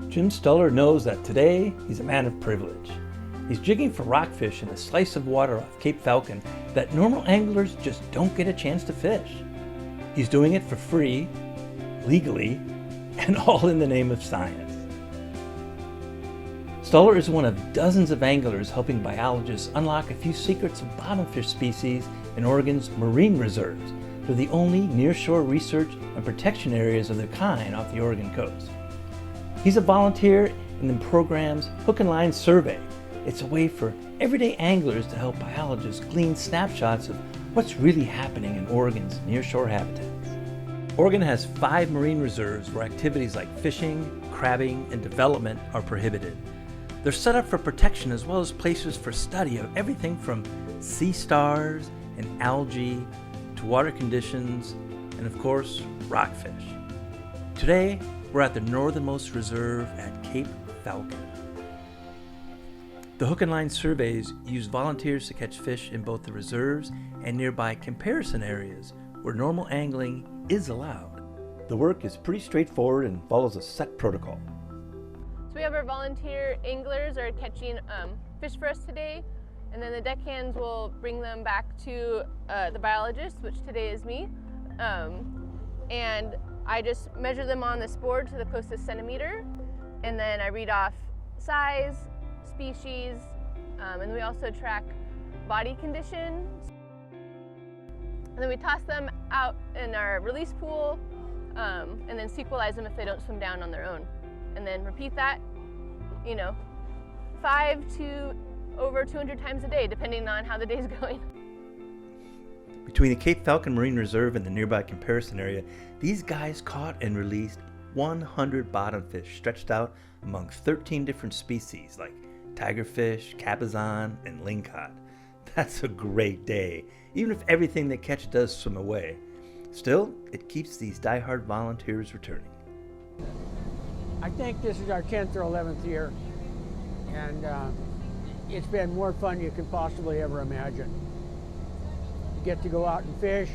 Jim Stuller knows that today he's a man of privilege. He's jigging for rockfish in a slice of water off Cape Falcon that normal anglers just don't get a chance to fish. He's doing it for free, legally, and all in the name of science. Stuller is one of dozens of anglers helping biologists unlock a few secrets of bottomfish species in Oregon's marine reserves. They're the only nearshore research and protection areas of their kind off the Oregon coast. He's a volunteer in the program's Hook and Line Survey. It's a way for everyday anglers to help biologists glean snapshots of what's really happening in Oregon's nearshore habitats. Oregon has 5 marine reserves where activities like fishing, crabbing, and development are prohibited. They're set up for protection as well as places for study of everything from sea stars and algae to water conditions and, of course, rockfish. Today, we're at the northernmost reserve at Cape Falcon. The Hook and Line surveys use volunteers to catch fish in both the reserves and nearby comparison areas where normal angling is allowed. The work is pretty straightforward and follows a set protocol. So we have our volunteer anglers are catching fish for us today, and then the deckhands will bring them back to the biologist, which today is me, and I just measure them on this board to the closest centimeter, and then I read off size, species, and we also track body condition. And then we toss them out in our release pool, and then sequelize them if they don't swim down on their own. And then repeat that, 5 to over 200 times a day, depending on how the day's going. Between the Cape Falcon Marine Reserve and the nearby comparison area, these guys caught and released 100 bottomfish stretched out among 13 different species like tigerfish, cabezon, and lingcod. That's a great day, even if everything they catch does swim away. Still, it keeps these diehard volunteers returning. I think this is our 10th or 11th year, and it's been more fun than you can possibly ever imagine. You get to go out and fish,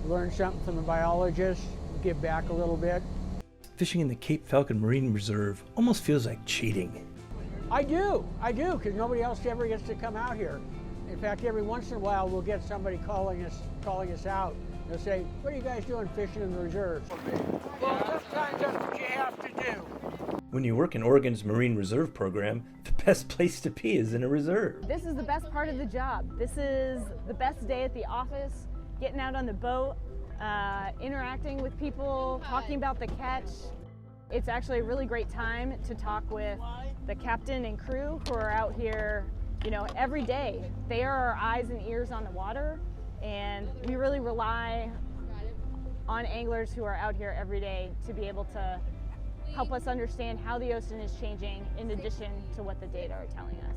learn something from the biologists, give back a little bit. Fishing in the Cape Falcon Marine Reserve almost feels like cheating. I do, because nobody else ever gets to come out here. In fact, every once in a while we'll get somebody calling us out. They'll say, "What are you guys doing fishing in the reserve?" Well, sometimes that's what you have to do. When you work in Oregon's Marine Reserve program, the best place to be is in a reserve. This is the best part of the job. This is the best day at the office, getting out on the boat, interacting with people, talking about the catch. It's actually a really great time to talk with the captain and crew who are out here, every day. They are our eyes and ears on the water, and we really rely on anglers who are out here every day to be able to help us understand how the ocean is changing in addition to what the data are telling us.